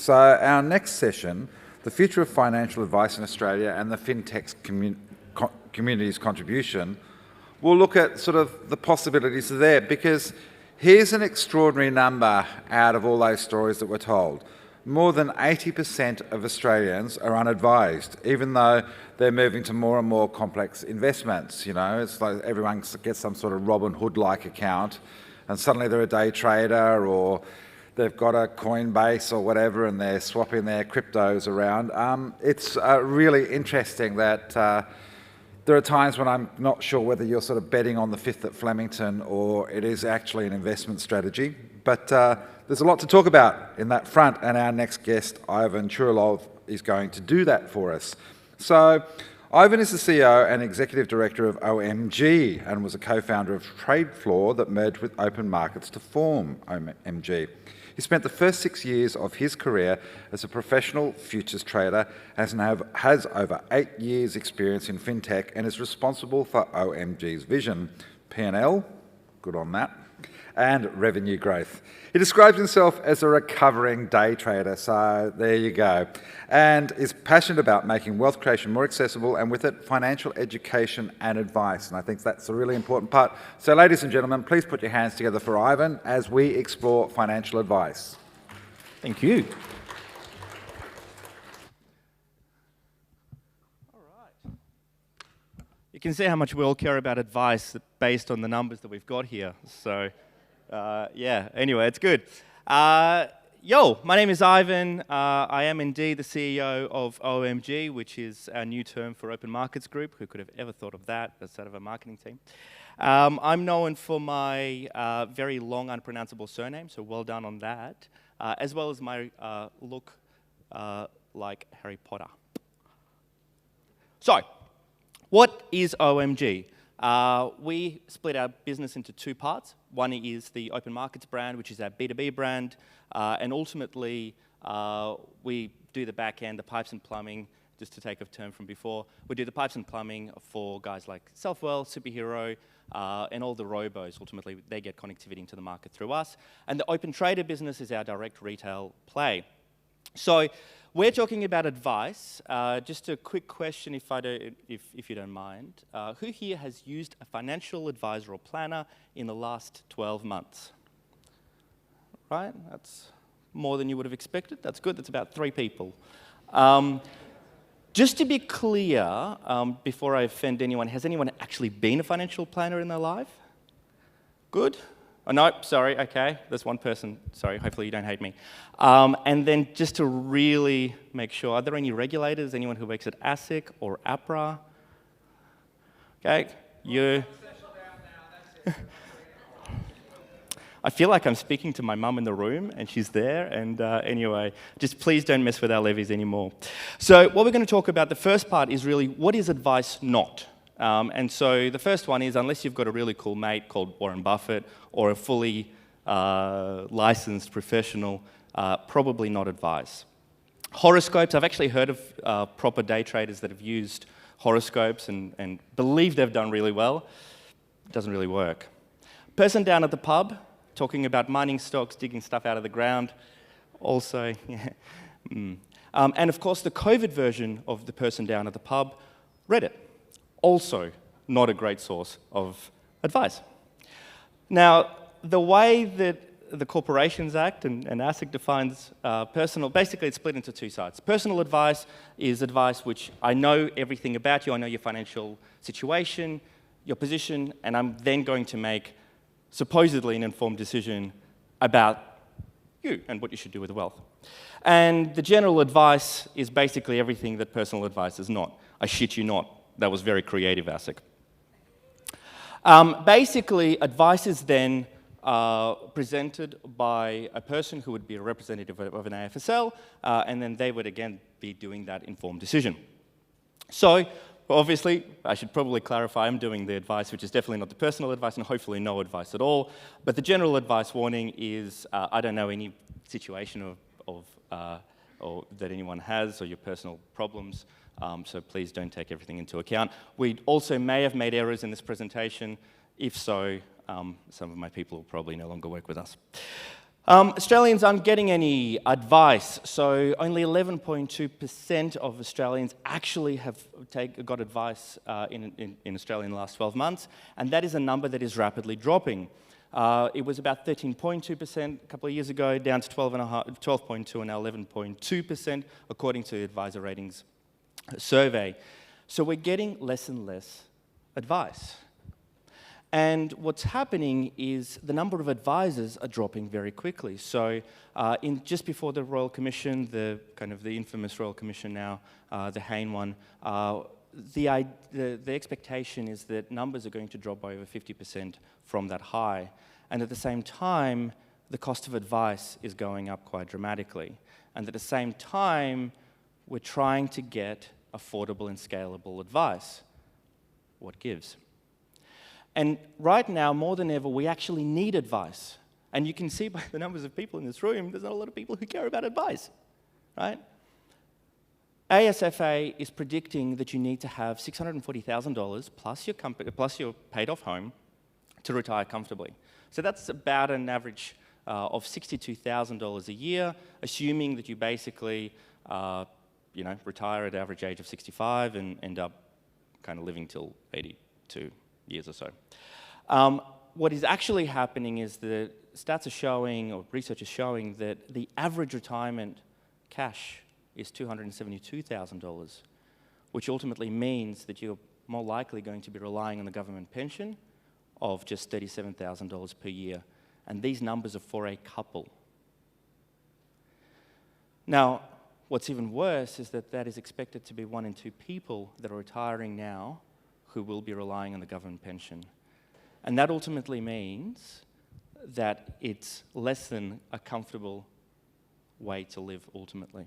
So our next session, the future of financial advice in Australia and the FinTech's community's contribution, we'll look at sort of the possibilities there, because here's an extraordinary number out of all those stories that we're told. More than 80% of Australians are unadvised, even though they're moving to more and more complex investments. You know, it's like everyone gets some sort of Robin Hood-like account, and suddenly they're a day trader, or they've got a Coinbase or whatever, and they're swapping their cryptos around. It's really interesting that there are times when I'm not sure whether you're sort of betting on the fifth at Flemington or it is actually an investment strategy. But there's a lot to talk about in that front, and our next guest, Ivan Tchourilov, is going to do that for us. So Ivan is the CEO and Executive Director of OMG and was a co-founder of TradeFloor that merged with OpenMarkets to form OMG. He spent the first 6 years of his career as a professional futures trader, has over 8 years' experience in FinTech, and is responsible for OMG's vision, P&L, good on that, and revenue growth. He describes himself as a recovering day trader, so there you go, and is passionate about making wealth creation more accessible, and with it, financial education and advice, and I think that's a really important part. So ladies and gentlemen, please put your hands together for Ivan as we explore financial advice. Thank you. All right. You can see how much we all care about advice based on the numbers that we've got here, so yeah, anyway, it's good. My name is Ivan. I am indeed the CEO of OMG, which is our new term for OpenMarkets Group. Who could have ever thought of that as sort of a marketing team? I'm known for my very long, unpronounceable surname, so well done on that, as well as my look like Harry Potter. So, what is OMG? We split our business into two parts. One is the OpenMarkets brand, which is our B2B brand, and ultimately we do the back end, the pipes and plumbing, just to take a term from before. We do the pipes and plumbing for guys like Selfwell, Superhero, and all the robos. Ultimately, they get connectivity into the market through us. And the Open Trader business is our direct retail play. So we're talking about advice. Just a quick question, if you don't mind. Who here has used a financial advisor or planner in the last 12 months? Right, that's more than you would have expected. That's good, that's about 3 people. Just to be clear, before I offend anyone, has anyone actually been a financial planner in their life? Good? Oh, no, sorry, okay, there's one person, sorry, hopefully you don't hate me. And then just to really make sure, are there any regulators, anyone who works at ASIC or APRA? Okay, you. I feel like I'm speaking to my mum in the room, and she's there, and anyway, just please don't mess with our levies anymore. So what we're going to talk about, the first part is really, what is advice not? And so the first one is, unless you've got a really cool mate called Warren Buffett or a fully licensed professional, probably not advice. Horoscopes, I've actually heard of proper day traders that have used horoscopes and believe they've done really well. It doesn't really work. Person down at the pub, talking about mining stocks, digging stuff out of the ground, also, yeah. And of course, the COVID version of the person down at the pub, Reddit. Also not a great source of advice. Now, the way that the Corporations Act and ASIC defines basically it's split into two sides. Personal advice is advice which I know everything about you, I know your financial situation, your position, and I'm then going to make supposedly an informed decision about you and what you should do with the wealth. And the general advice is basically everything that personal advice is not. I shit you not. That was very creative, ASIC. Basically, advice is then presented by a person who would be a representative of an AFSL, and then they would again be doing that informed decision. So, obviously, I should probably clarify, I'm doing the advice, which is definitely not the personal advice, and hopefully no advice at all. But the general advice warning is, I don't know any situation or that anyone has or your personal problems. So please don't take everything into account. We also may have made errors in this presentation. If so, some of my people will probably no longer work with us. Australians aren't getting any advice, so only 11.2% of Australians actually have got advice in Australia in the last 12 months, and that is a number that is rapidly dropping. It was about 13.2% a couple of years ago, down to 12.2% and now 11.2%, according to the Advisor Ratings survey. So we're getting less and less advice. And what's happening is the number of advisors are dropping very quickly. So just before the Royal Commission, the infamous Royal Commission now, the Hayne one, the expectation is that numbers are going to drop by over 50% from that high. And at the same time, the cost of advice is going up quite dramatically. And at the same time, we're trying to get affordable and scalable advice. What gives? And right now, more than ever, we actually need advice. And you can see by the numbers of people in this room, there's not a lot of people who care about advice, right? ASFA is predicting that you need to have $640,000 plus your paid-off home to retire comfortably. So that's about an average of $62,000 a year, assuming that you basically, retire at the average age of 65 and end up kind of living till 82 years or so. What is actually happening is the stats are showing, or research is showing, that the average retirement cash is $272,000, which ultimately means that you're more likely going to be relying on the government pension of just $37,000 per year. And these numbers are for a couple. Now, what's even worse is that that is expected to be 1 in 2 people that are retiring now who will be relying on the government pension. And that ultimately means that it's less than a comfortable way to live ultimately.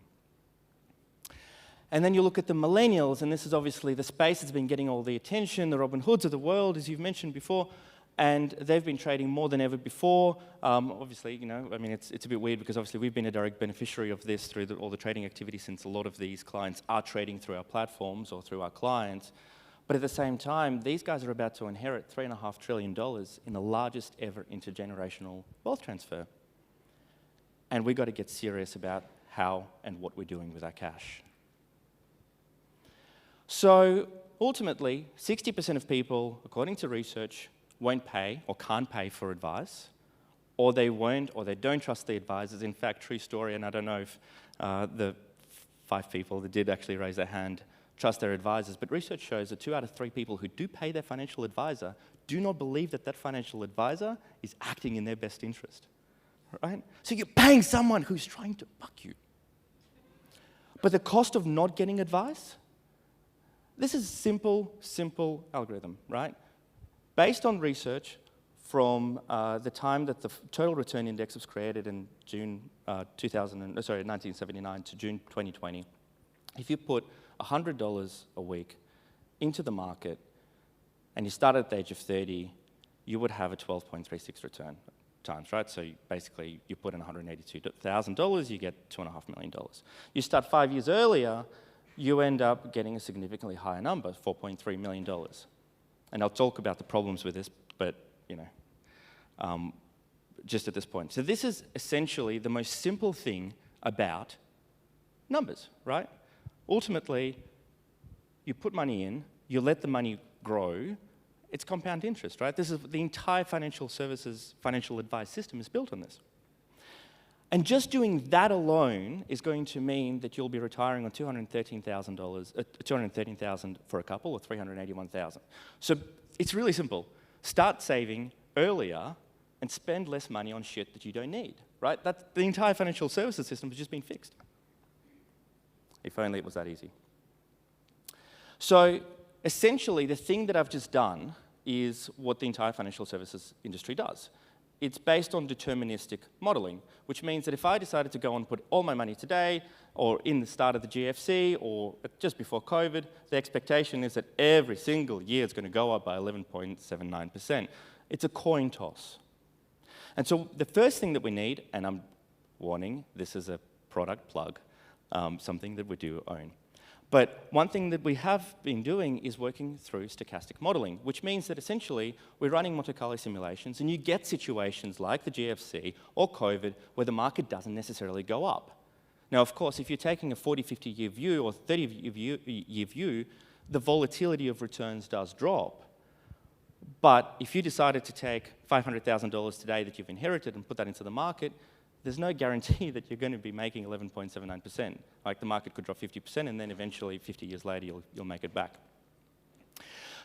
And then you look at the millennials, and this is obviously the space that's been getting all the attention, the Robin Hoods of the world, as you've mentioned before, and they've been trading more than ever before. Obviously, it's a bit weird because obviously we've been a direct beneficiary of this through all the trading activity, since a lot of these clients are trading through our platforms or through our clients. But at the same time, these guys are about to inherit $3.5 trillion in the largest ever intergenerational wealth transfer. And we've got to get serious about how and what we're doing with our cash. So ultimately, 60% of people, according to research, won't pay or can't pay for advice, or they won't, or they don't trust the advisors. In fact, true story, and I don't know if the 5 people that did actually raise their hand trust their advisors, but research shows that 2 out of 3 people who do pay their financial advisor do not believe that that financial advisor is acting in their best interest, right? So you're paying someone who's trying to fuck you. But the cost of not getting advice, this is a simple algorithm, right? Based on research from the time that the total return index was created in 1979 to June 2020, if you put $100 a week into the market and you start at the age of 30, you would have a 12.36 return times, right? So basically, you put in $182,000, you get $2.5 million. You start 5 years earlier, you end up getting a significantly higher number, $4.3 million. And I'll talk about the problems with this, but, just at this point. So this is essentially the most simple thing about numbers, right? Ultimately, you put money in, you let the money grow, it's compound interest, right? This is the entire financial services, financial advice system is built on this. And just doing that alone is going to mean that you'll be retiring on $213,000 for a couple, or $381,000. So it's really simple. Start saving earlier and spend less money on shit that you don't need, right? That's the entire financial services system has just been fixed. If only it was that easy. So essentially, the thing that I've just done is what the entire financial services industry does. It's based on deterministic modeling, which means that if I decided to go and put all my money today, or in the start of the GFC, or just before COVID, the expectation is that every single year it's going to go up by 11.79%. It's a coin toss. And so the first thing that we need, and I'm warning, this is a product plug, something that we do own. But one thing that we have been doing is working through stochastic modeling, which means that essentially we're running Monte Carlo simulations, and you get situations like the GFC or COVID where the market doesn't necessarily go up. Now, of course, if you're taking a 40, 50-year view or 30-year view, the volatility of returns does drop. But if you decided to take $500,000 today that you've inherited and put that into the market, there's no guarantee that you're going to be making 11.79%. Like, the market could drop 50%, and then eventually, 50 years later, you'll make it back.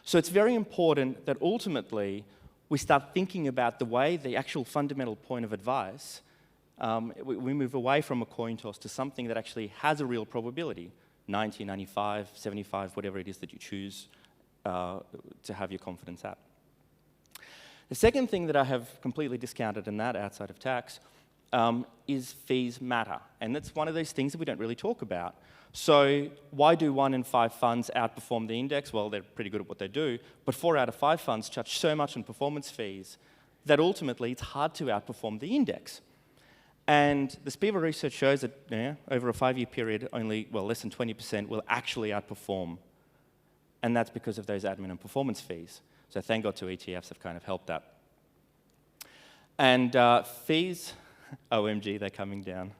So it's very important that ultimately we start thinking about the way the actual fundamental point of advice, we move away from a coin toss to something that actually has a real probability, 90, 95, 75, whatever it is that you choose to have your confidence at. The second thing that I have completely discounted in that, outside of tax, is fees matter. And that's one of those things that we don't really talk about. So why do 1 in 5 funds outperform the index? Well, they're pretty good at what they do, but 4 out of 5 funds charge so much on performance fees that ultimately it's hard to outperform the index. And the Spiva research shows that over a 5-year period, only, well, less than 20% will actually outperform. And that's because of those admin and performance fees. So thank God to ETFs have kind of helped that. And fees, OMG, they're coming down.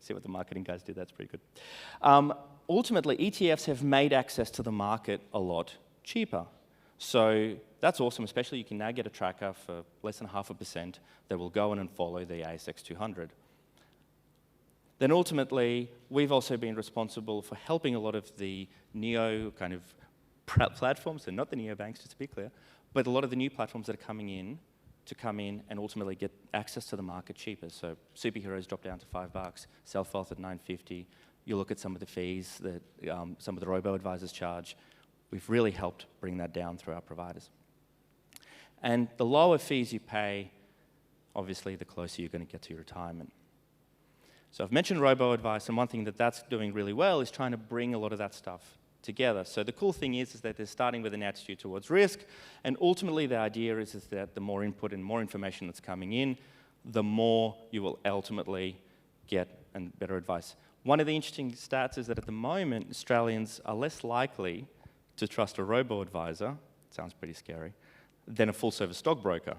See what the marketing guys do, that's pretty good. Ultimately, ETFs have made access to the market a lot cheaper. So that's awesome, especially you can now get a tracker for less than 0.5% that will go in and follow the ASX 200. Then ultimately, we've also been responsible for helping a lot of the neo kind of platforms, so not the neobanks, just to be clear, but a lot of the new platforms that are coming in to come in and ultimately get access to the market cheaper. So Superheroes drop down to $5, Self-Wealth at $9.50. You look at some of the fees that some of the robo-advisors charge. We've really helped bring that down through our providers. And the lower fees you pay, obviously, the closer you're going to get to your retirement. So I've mentioned robo-advice, and one thing that that's doing really well is trying to bring a lot of that stuff together. So the cool thing is that they're starting with an attitude towards risk, and ultimately the idea is that the more input and more information that's coming in, the more you will ultimately get and better advice. One of the interesting stats is that at the moment, Australians are less likely to trust a robo-advisor, sounds pretty scary, than a full-service stockbroker.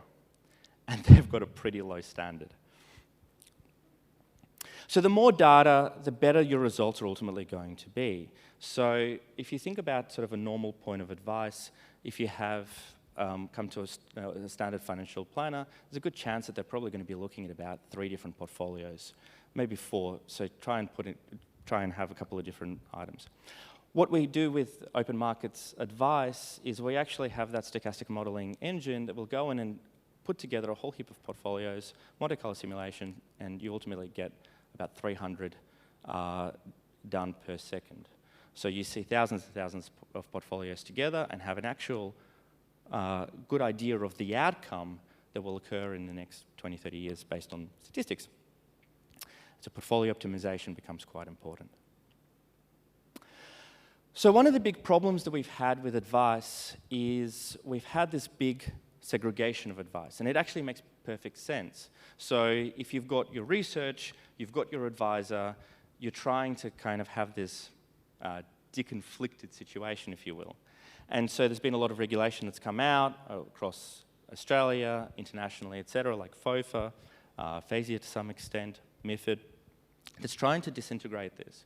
And they've got a pretty low standard. So the more data, the better your results are ultimately going to be. So if you think about sort of a normal point of advice, if you have come to a standard financial planner, there's a good chance that they're probably going to be looking at about 3 different portfolios, maybe 4. So try and have a couple of different items. What we do with OpenMarkets Advice is we actually have that stochastic modeling engine that will go in and put together a whole heap of portfolios, Monte Carlo simulation, and you ultimately get about 300 done per second. So you see thousands and thousands of portfolios together and have an actual good idea of the outcome that will occur in the next 20, 30 years based on statistics. So portfolio optimization becomes quite important. So one of the big problems that we've had with advice is we've had this big segregation of advice, and it actually makes perfect sense. So if you've got your research, you've got your advisor, you're trying to kind of have this deconflicted situation, if you will. And so there's been a lot of regulation that's come out across Australia, internationally, et cetera, like FOFA, FASIA to some extent, MiFID, that's trying to disintegrate this,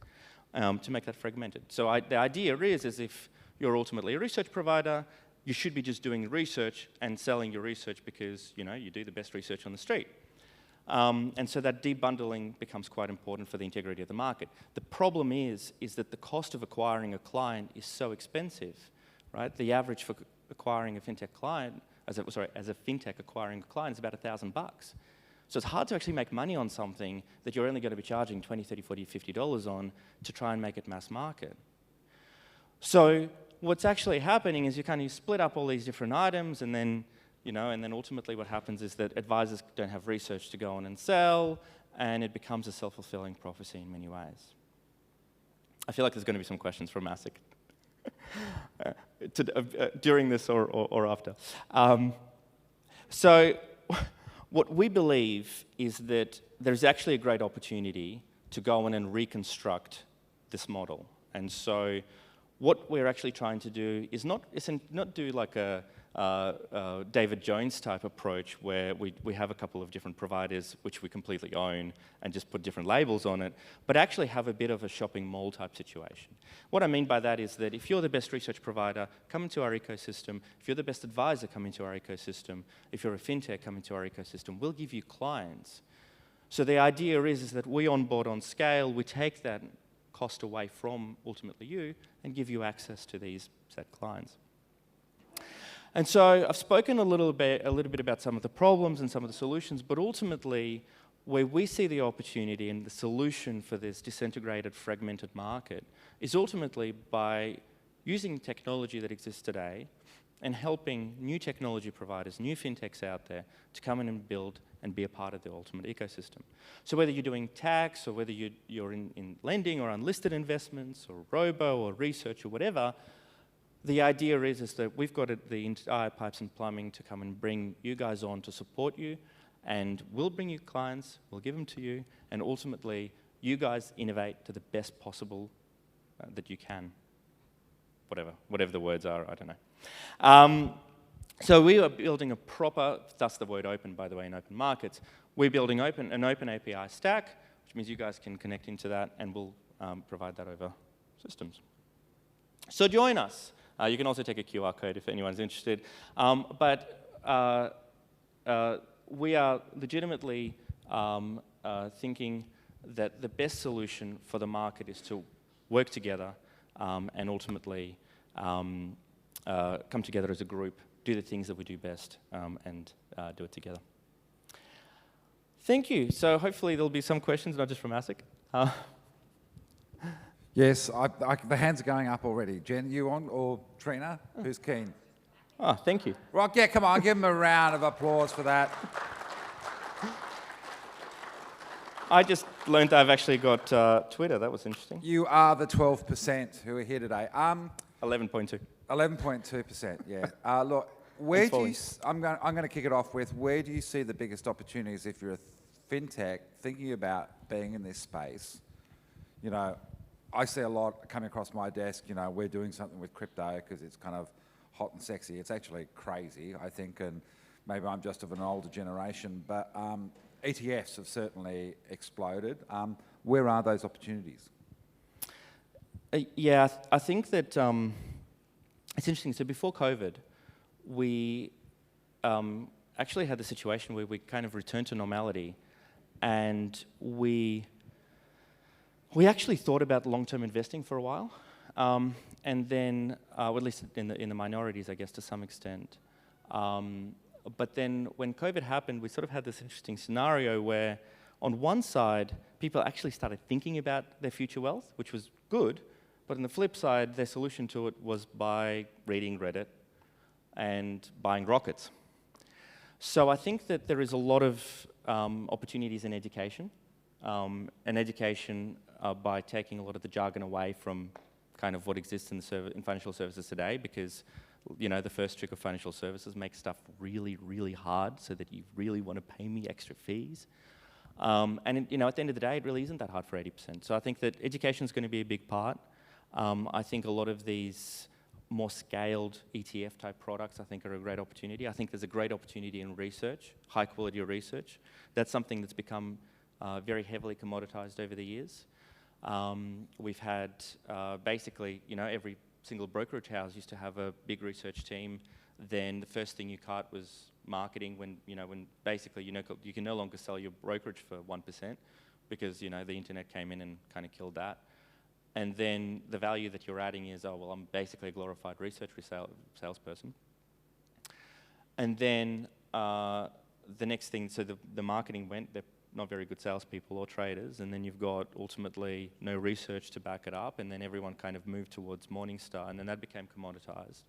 to make that fragmented. So the idea is if you're ultimately a research provider, you should be just doing research and selling your research because you do the best research on the street. And so that debundling becomes quite important for the integrity of the market. The problem is that the cost of acquiring a client is so expensive, right? The average for acquiring a FinTech client, as a FinTech acquiring a client is about $1,000. So it's hard to actually make money on something that you're only going to be charging $20, $30, $40, $50 on to try and make it mass market. So what's actually happening is you kind of split up all these different items, and then ultimately what happens is that advisors don't have research to go on and sell, and it becomes a self-fulfilling prophecy in many ways. I feel like there's going to be some questions from ASIC during this or after. So what we believe is that there's actually a great opportunity to go in and reconstruct this model. And so what we're actually trying to do is not do like a David Jones type approach where we have a couple of different providers which we completely own and just put different labels on it, but actually have a bit of a shopping mall type situation. What I mean by that is that if you're the best research provider, come into our ecosystem. If you're the best advisor, come into our ecosystem. If you're a fintech, come into our ecosystem. We'll give you clients. So the idea is that we onboard on scale, we take that cost away from ultimately you and give you access to these set clients. And so I've spoken a little bit about some of the problems and some of the solutions, but ultimately where we see the opportunity and the solution for this disintegrated, fragmented market is ultimately by using technology that exists today and helping new technology providers, new fintechs out there to come in and build and be a part of the ultimate ecosystem. So whether you're doing tax or whether you're in lending or unlisted investments or robo or research or whatever, the idea is that we've got the entire pipes and plumbing to come and bring you guys on to support you, and we'll bring you clients, we'll give them to you, and ultimately you guys innovate to the best possible that you can. Whatever the words are, I don't know. So we are building a proper, thus the word open, by the way, in open markets. We're building an open API stack, which means you guys can connect into that, and we'll provide that over systems. So join us. You can also take a QR code if anyone's interested. But we are legitimately thinking that the best solution for the market is to work together and ultimately come together as a group, do the things that we do best, and do it together. Thank you. So hopefully there'll be some questions, not just from ASIC. Yes, the hands are going up already. Jen, you on? Or Trina? Who's keen? Oh, thank you. Well, yeah, come on, give them a round of applause for that. I just learned I've actually got Twitter. That was interesting. You are the 12% who are here today. 11.2. 11.2%, yeah. Look, where do you... I'm going to kick it off with, where do you see the biggest opportunities if you're a fintech thinking about being in this space? You know, I see a lot coming across my desk, you know, we're doing something with crypto because it's kind of hot and sexy. It's actually crazy, I think, and maybe I'm just of an older generation, but ETFs have certainly exploded. Where are those opportunities? Yeah, I think that it's interesting. So before COVID, we actually had the situation where we kind of returned to normality, and we actually thought about long-term investing for a while, and then, well, at least in the minorities, I guess, to some extent. But then when COVID happened, we sort of had this interesting scenario where, on one side, people actually started thinking about their future wealth, which was good, but on the flip side, their solution to it was by reading Reddit and buying rockets. So I think that there is a lot of opportunities in education, by taking a lot of the jargon away from kind of what exists in financial services today, because you know the first trick of financial services makes stuff really, really hard, so that you really want to pay me extra fees. And you know, at the end of the day, it really isn't that hard for 80%. So I think that education is going to be a big part. I think a lot of these more scaled ETF type products, I think, are a great opportunity. I think there's a great opportunity in research, high quality research. That's something that's become very heavily commoditized over the years. We've had basically, you know, every single brokerage house used to have a big research team. Then the first thing you cut was marketing, when basically you can no longer sell your brokerage for 1% because the internet came in and kind of killed that. And then the value that you're adding is, oh well, I'm basically a glorified research salesperson. And then the next thing, so the marketing went. They're not very good salespeople or traders, and then you've got ultimately no research to back it up, and then everyone kind of moved towards Morningstar, and then that became commoditized.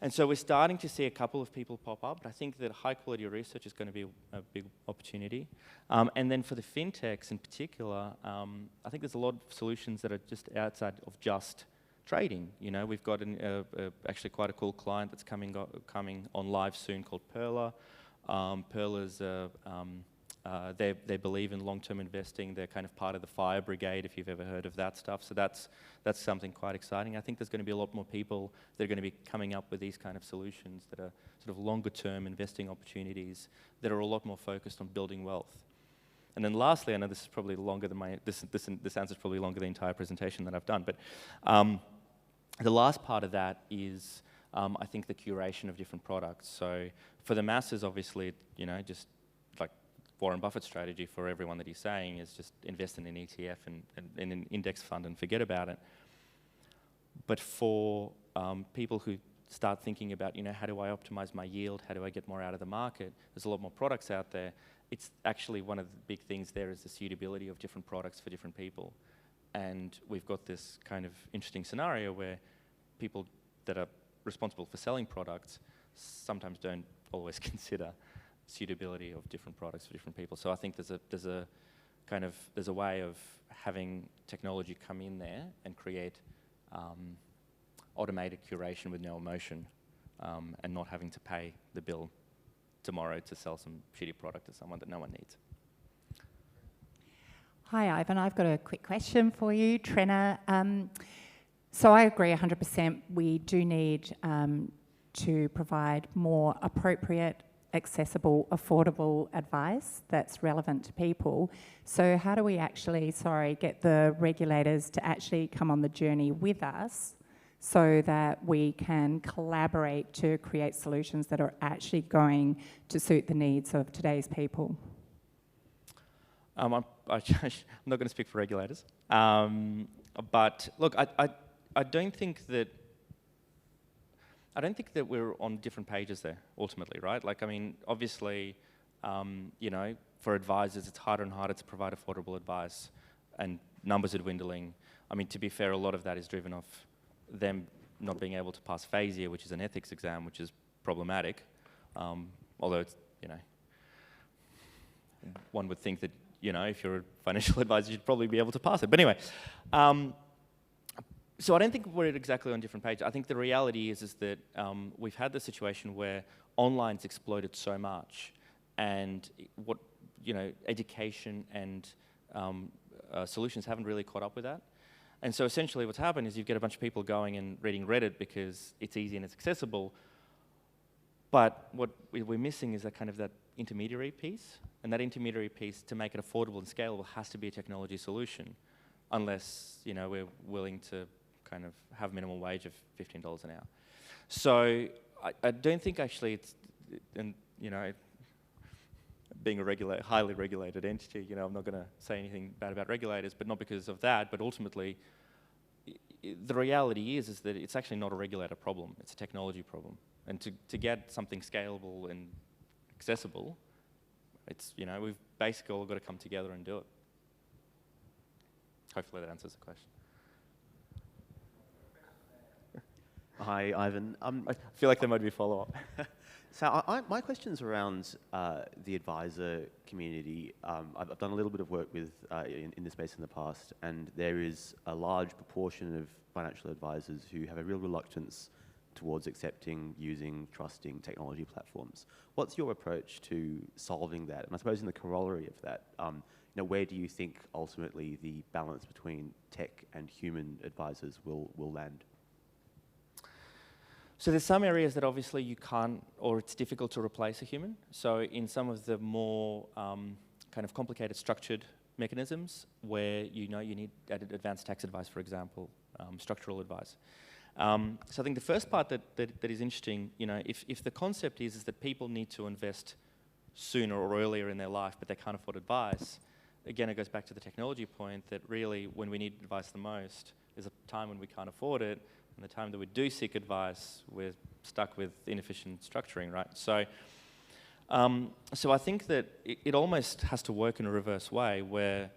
And so we're starting to see a couple of people pop up, but I think that high quality research is going to be a big opportunity. And then for the fintechs in particular, I think there's a lot of solutions that are just outside of just trading. We've got actually quite a cool client that's coming on live soon called Perla. Perla's They believe in long-term investing. They're kind of part of the fire brigade, if you've ever heard of that stuff. So that's something quite exciting. I think there's going to be a lot more people that are going to be coming up with these kind of solutions that are sort of longer-term investing opportunities that are a lot more focused on building wealth. And then lastly, I know this is probably longer than this answer is probably longer than the entire presentation that I've done, but the last part of that is, I think, the curation of different products. So for the masses, obviously, just like Warren Buffett's strategy for everyone that he's saying is just invest in an ETF and in an index fund and forget about it. But for people who start thinking about, how do I optimize my yield? How do I get more out of the market? There's a lot more products out there. It's actually one of the big things there is the suitability of different products for different people. And we've got this kind of interesting scenario where people that are responsible for selling products sometimes don't always consider suitability of different products for different people. So I think there's a way of having technology come in there and create automated curation with no emotion, and not having to pay the bill tomorrow to sell some shitty product to someone that no one needs. Hi, Ivan. I've got a quick question for you, Trina. So I agree 100%. We do need to provide more appropriate, accessible, affordable advice that's relevant to people. So how do we actually, get the regulators to actually come on the journey with us so that we can collaborate to create solutions that are actually going to suit the needs of today's people? I'm not going to speak for regulators, but look, I don't think that we're on different pages there ultimately, right? Like, I mean, obviously, for advisors, it's harder and harder to provide affordable advice, and numbers are dwindling. I mean, to be fair, a lot of that is driven off them not being able to pass FASEA, which is an ethics exam, which is problematic. Although it's, one would think that, if you're a financial advisor, you'd probably be able to pass it. But anyway, so I don't think we're exactly on different pages. I think the reality is that we've had the situation where online's exploded so much, and education and solutions haven't really caught up with that. And so essentially what's happened is you get a bunch of people going and reading Reddit because it's easy and it's accessible. But what we're missing is that intermediary piece. And that intermediary piece, to make it affordable and scalable, has to be a technology solution, unless we're willing to kind of have minimum wage of $15 an hour. So I don't think actually it's, and being a highly regulated entity, I'm not going to say anything bad about regulators, but not because of that, but ultimately, the reality is that it's actually not a regulator problem, it's a technology problem. And to get something scalable and accessible, it's, we've basically all got to come together and do it. Hopefully that answers the question. Hi, Ivan. I feel like there might be a follow-up. So my question's around the advisor community. I've done a little bit of work with in this space in the past, and there is a large proportion of financial advisors who have a real reluctance towards accepting, using, trusting technology platforms. What's your approach to solving that? And I suppose in the corollary of that, where do you think ultimately the balance between tech and human advisors will land? So there's some areas that obviously you can't, or it's difficult to replace a human. So in some of the more kind of complicated structured mechanisms where you need advanced tax advice, for example, structural advice. So I think the first part that is interesting, if the concept is that people need to invest sooner or earlier in their life, but they can't afford advice, again, it goes back to the technology point that really when we need advice the most is a time when we can't afford it, and the time that we do seek advice, we're stuck with inefficient structuring, right? So, so I think that it almost has to work in a reverse way where,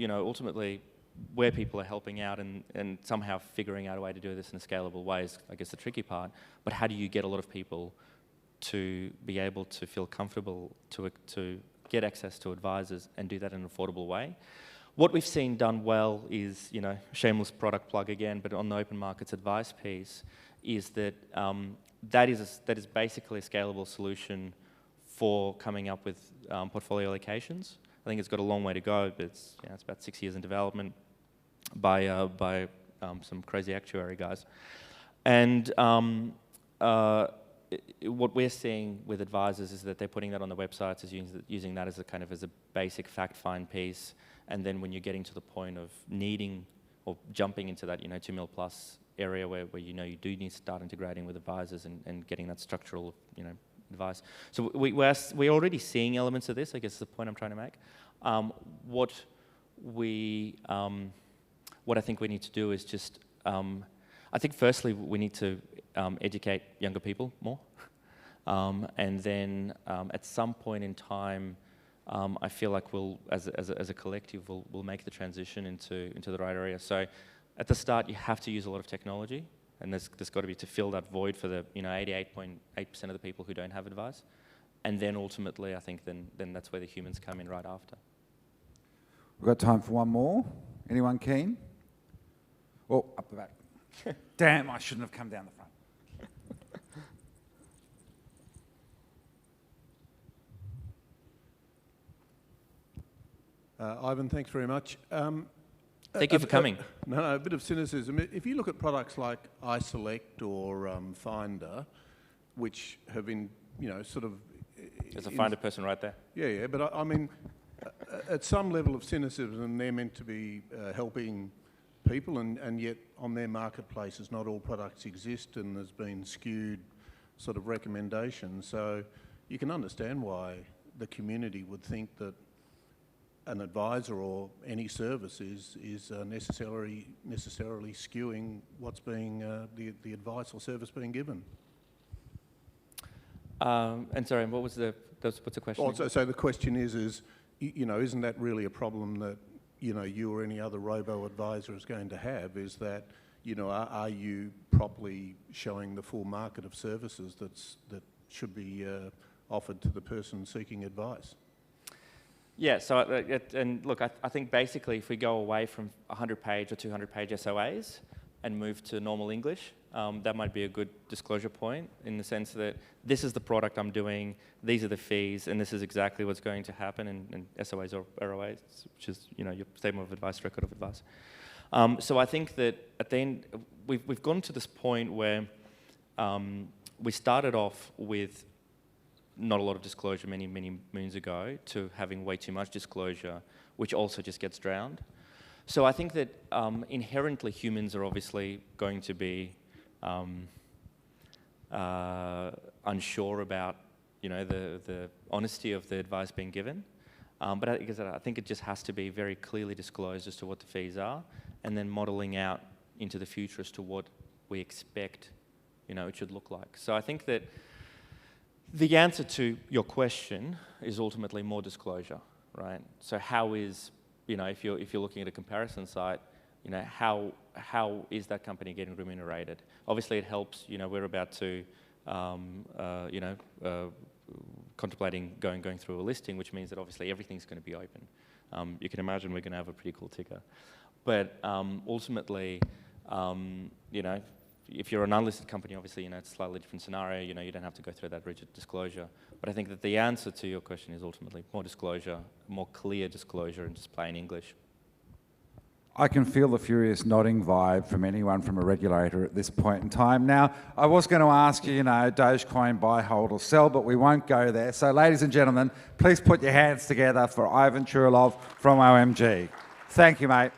ultimately where people are helping out and somehow figuring out a way to do this in a scalable way is, I guess, the tricky part. But how do you get a lot of people to be able to feel comfortable to get access to advisors and do that in an affordable way? What we've seen done well is, shameless product plug again, but on the open markets advice piece, is that that is basically a scalable solution for coming up with portfolio allocations. I think it's got a long way to go, but it's about 6 years in development by some crazy actuary guys. And what we're seeing with advisors is that they're putting that on the websites, as using that as a kind of as a basic fact-find piece. And then when you're getting to the point of needing or jumping into that, 2 mil plus area where you do need to start integrating with advisors and getting that structural, advice. So we're already seeing elements of this, I guess is the point I'm trying to make. What I think we need to do is just, I think firstly we need to educate younger people more. And then at some point in time, I feel like we'll, as a collective, we'll make the transition into the right area. So at the start, you have to use a lot of technology, and there's got to be to fill that void for the 88.8% of the people who don't have advice. And then ultimately, I think then that's where the humans come in right after. We've got time for one more. Anyone keen? Oh, up the back. Damn, I shouldn't have come down the front. Ivan, thanks very much. Thank you for coming. No, a bit of cynicism. If you look at products like iSelect or Finder, which have been, sort of... There's a Finder person right there. Yeah, but I mean, at some level of cynicism, they're meant to be helping people, and yet on their marketplaces, not all products exist, and there's been skewed sort of recommendations. So you can understand why the community would think that an advisor or any service is necessarily skewing what's being the advice or service being given. And sorry, what's the question? Also, so the question is isn't that really a problem that you or any other robo-advisor is going to have? Is that are you properly showing the full market of services that should be offered to the person seeking advice? Yeah, so, and look, I think basically if we go away from 100-page or 200-page SOAs and move to normal English, that might be a good disclosure point in the sense that this is the product I'm doing, these are the fees, and this is exactly what's going to happen in SOAs or ROAs, which is, your statement of advice, record of advice. So I think that at the end, we've gone to this point where we started off with not a lot of disclosure many moons ago to having way too much disclosure, which also just gets drowned. So I think that inherently humans are obviously going to be unsure about the honesty of the advice being given. But I think it just has to be very clearly disclosed as to what the fees are, and then modelling out into the future as to what we expect it should look like. So I think that the answer to your question is ultimately more disclosure, right? So how is, if you're looking at a comparison site, how is that company getting remunerated? Obviously, it helps. We're about to, contemplating going through a listing, which means that obviously everything's going to be open. You can imagine we're going to have a pretty cool ticker, but ultimately, if you're an unlisted company, obviously, it's a slightly different scenario. You don't have to go through that rigid disclosure. But I think that the answer to your question is ultimately more disclosure, more clear disclosure, and just plain English. I can feel the furious nodding vibe from anyone from a regulator at this point in time. Now, I was going to ask you, Dogecoin, buy, hold, or sell, but we won't go there. So, ladies and gentlemen, please put your hands together for Ivan Tchourilov from OMG. Thank you, mate.